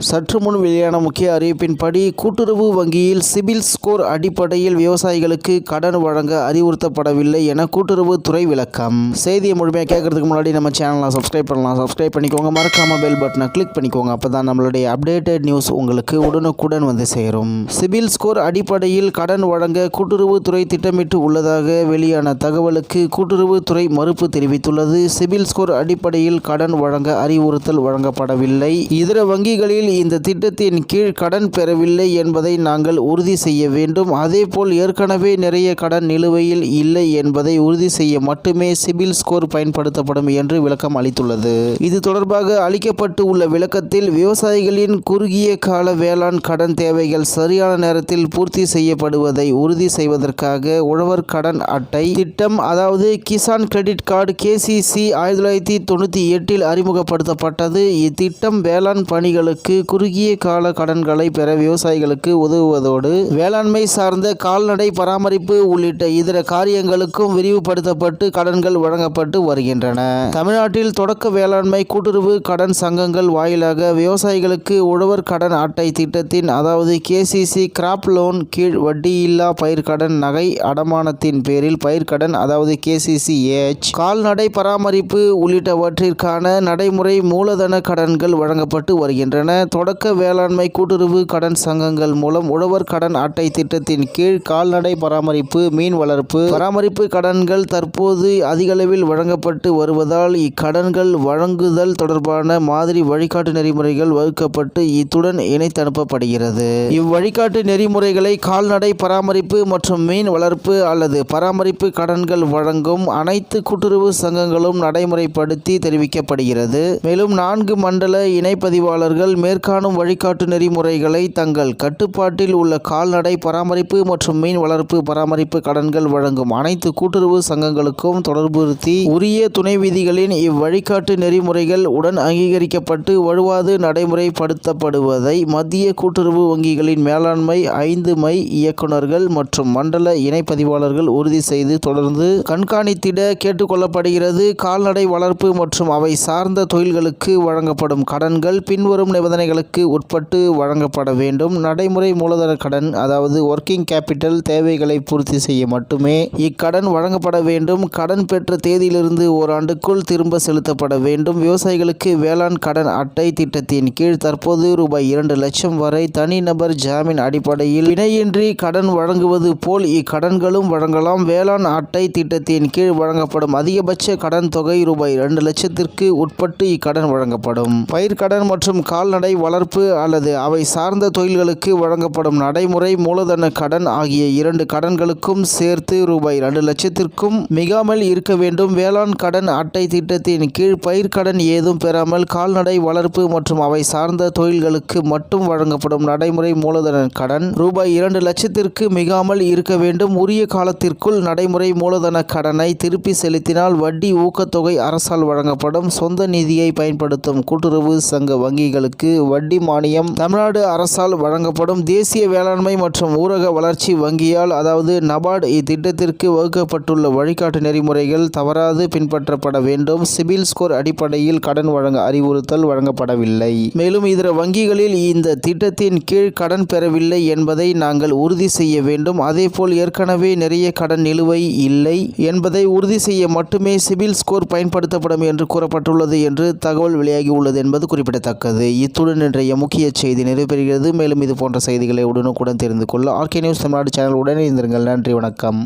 சற்று முன் வெளியான முக்கிய அறிவிப்பின்படி கூட்டுறவு வங்கியில் சிபில் ஸ்கோர் அடிப்படையில் விவசாயிகளுக்கு கடன் வழங்க அறிவுறுத்தப்படவில்லை என கூட்டுறவுத்துறை விளக்கம். செய்தியை முழுமையாக கேட்கறதுக்கு முன்னாடி நம்ம சேனலை சப்ஸ்கிரைப் பண்ணலாம். சப்ஸ்கிரைப் பண்ணிக்கோங்க. மறக்காம பெல் பட்டனை கிளிக் பண்ணிக்கோங்க. அப்பதான் நம்மளுடைய அப்டேட்டட் நியூஸ் உங்களுக்கு உடனுக்குடன் வந்து சேரும். சிபில் ஸ்கோர் அடிப்படையில் கடன் வழங்க கூட்டுறவுத்துறை திட்டமிட்டு உள்ளதாக வெளியான தகவலுக்கு கூட்டுறவுத்துறை மறுப்பு தெரிவித்துள்ளது. சிபில் ஸ்கோர் அடிப்படையில் கடன் வழங்க அறிவுறுத்தல் வழங்கப்படவில்லை. இதர வங்கிகளில் இந்த திட்டத்தின் கீழ் கடன் பெறவில்லை என்பதை நாங்கள் உறுதி செய்ய வேண்டும். அதேபோல் ஏற்கனவே நிறைய கடன் நிலுவையில் இல்லை என்பதை உறுதி செய்ய மட்டுமே சிபில் ஸ்கோர் பயன்படுத்தப்படும் என்று விளக்கம் அளித்துள்ளது. இது தொடர்பாக அளிக்கப்பட்டு உள்ள விளக்கத்தில் விவசாயிகளின் குறுகிய கால வேளாண் கடன் தேவைகள் சரியான நேரத்தில் பூர்த்தி செய்யப்படுவதை உறுதி செய்வதற்காக உழவர் கடன் அட்டை திட்டம், அதாவது கிசான் கிரெடிட் கார்டு KCC 1998 அறிமுகப்படுத்தப்பட்டது. இத்திட்டம் வேளாண் பணிகளுக்கு குறுகிய கால கடன்களை பெற விவசாயிகளுக்கு உதவுவதோடு வேளாண்மை சார்ந்த கால்நடை பராமரிப்பு உள்ளிட்ட இதர காரியங்களுக்கும் விரிவுபடுத்தப்பட்டு கடன்கள் வழங்கப்பட்டு வருகின்றன. தமிழ்நாட்டில் தொடக்க வேளாண்மை கூட்டுறவு கடன் சங்கங்கள் வாயிலாக விவசாயிகளுக்கு உழவர் கடன் அட்டை திட்டத்தின், அதாவது KCC கிராப் லோன் கீழ் வட்டியில்லா பயிர்க்கடன், நகை அடமானத்தின் பேரில் பயிர்க்கடன், அதாவது KCCH, கால்நடை பராமரிப்பு உள்ளிட்டவற்றிற்கான நடைமுறை மூலதன கடன்கள் வழங்கப்பட்டு வருகின்றன. தொடக்க வேளாண்மை கூட்டுறவு கடன் சங்கங்கள் மூலம் உழவர் கடன் அட்டை திட்டத்தின் கீழ் கால்நடை பராமரிப்பு, மீன் வளர்ப்பு பராமரிப்பு கடன்கள் தற்போது அதிகளவில் வழங்கப்பட்டு வருவதால் இக்கடன்கள் வழங்குதல் தொடர்பான மாதிரி வழிகாட்டு நெறிமுறைகள் வகுக்கப்பட்டு இத்துடன் இணைத்து அனுப்பப்படுகிறது. இவ்வழிகாட்டு நெறிமுறைகளை கால்நடை பராமரிப்பு மற்றும் மீன் வளர்ப்பு அல்லது பராமரிப்பு கடன்கள் வழங்கும் அனைத்து கூட்டுறவு சங்கங்களும் நடைமுறைப்படுத்தி தெரிவிக்கப்படுகிறது. மேலும் 4 மண்டல இணைப்பதிவாளர்கள் மேற்காணும் வழிகாட்டு நெறிமுறைகளை தங்கள் கட்டுப்பாட்டில் உள்ள கால்நடை பராமரிப்பு மற்றும் மீன் வளர்ப்பு பராமரிப்பு கடன்கள் வழங்கும் அனைத்து கூட்டுறவு சங்கங்களுக்கும் தொடர்புறுத்தி உரிய துணை விதிகளின் இவ்வழிகாட்டு நெறிமுறைகள் உடன் அங்கீகரிக்கப்பட்டு வலுவாது நடைமுறைப்படுத்தப்படுவதை மத்திய கூட்டுறவு வங்கிகளின் மேலாண்மை 5 மை இயக்குநர்கள் மற்றும் மண்டல இணைப்பதிவாளர்கள் உறுதி செய்து தொடர்ந்து கண்காணித்திட கேட்டுக்கொள்ளப்படுகிறது. கால்நடை வளர்ப்பு மற்றும் அவை சார்ந்த தொழில்களுக்கு வழங்கப்படும் கடன்கள் பின்வரும் நிபந்தனைகளுக்கு உட்பட்டு வழங்கப்பட வேண்டும். நடைமுறை மூலதன கடன், அதாவது ஒர்க்கிங் கேபிட்டல் தேவைகளை பூர்த்தி செய்ய மட்டுமே இக்கடன் வழங்கப்பட வேண்டும். கடன் பெற்ற தேதியிலிருந்து ஓராண்டுக்குள் திரும்ப செலுத்தப்பட வேண்டும். விவசாயிகளுக்கு வேளாண் கடன் அட்டை திட்டத்தின் கீழ் தற்போது ரூபாய் 2 லட்சம் வரை தனிநபர் ஜாமீன் அடிப்படையில் பிணையின்றி கடன் வழங்குவது போல் இக்கடன்களும் வழங்கலாம். வேளாண் அட்டை திட்டத்தின் கீழ் வழங்கப்படும் அதிகபட்ச கடன் தொகை ரூபாய் 2 லட்சத்திற்கு உட்பட்டு இக்கடன் வழங்கப்படும். பயிர்க்கடன் மற்றும் கால்நடை வளர்ப்பு அல்லது அவை சார்ந்த தொழில்களுக்கு வழங்கப்படும் நடைமுறை மூலதன கடன் ஆகிய 2 கடன்களுக்கும் சேர்த்து ரூபாய் 2 லட்சத்திற்கும் மிகாமல் இருக்க வேண்டும். வேளாண் கடன் அட்டை திட்டத்தின் கீழ் பயிர்க்கடன் ஏதும் பெறாமல் கால்நடை வளர்ப்பு மற்றும் அவை சார்ந்த தொழில்களுக்கு மட்டும் வழங்கப்படும் நடைமுறை மூலதன கடன் ரூபாய் 2 லட்சத்திற்கு மிகாமல் இருக்க வேண்டும். உரிய காலத்திற்குள் நடைமுறை மூலதன கடனை திருப்பி செலுத்தினால் வட்டி ஊக்கத்தொகை அரசால் வழங்கப்படும். சொந்த நிதியை பயன்படுத்தும் கூட்டுறவு சங்க வங்கிகளுக்கு வட்டி மானியம் தமிழ்நாடு அரசால் வழங்கப்படும். தேசிய வேளாண்மை மற்றும் ஊரக வளர்ச்சி வங்கியால், அதாவது நபார்டு, இத்திட்டத்திற்கு வகுக்கப்பட்டுள்ள வழிகாட்டு நெறிமுறைகள் தவறாது பின்பற்றப்பட வேண்டும். சிபில் ஸ்கோர் அடிப்படையில் கடன் வழங்க அறிவுறுத்தல் வழங்கப்படவில்லை. மேலும் இதர வங்கிகளில் இந்த திட்டத்தின் கீழ் கடன் பெறவில்லை என்பதை நாங்கள் உறுதி செய்ய வேண்டும். அதேபோல் ஏற்கனவே நிறைய கடன் நிலுவை இல்லை என்பதை உறுதி செய்ய மட்டுமே சிபில் ஸ்கோர் பயன்படுத்தப்படும் என்று கூறப்பட்டுள்ளது என்று தகவல் வெளியாகி உள்ளது என்பது குறிப்பிடத்தக்கது. இத்துடன் இன்றைய முக்கிய செய்தி நிறைவேறுகிறது. மேலும் இது போன்ற செய்திகளை உடனுக்குடன் தெரிந்து கொள்ள RK நியூஸ் தமிழ்நாடு சேனல் உடனே இருந்திருங்கள். நன்றி, வணக்கம்.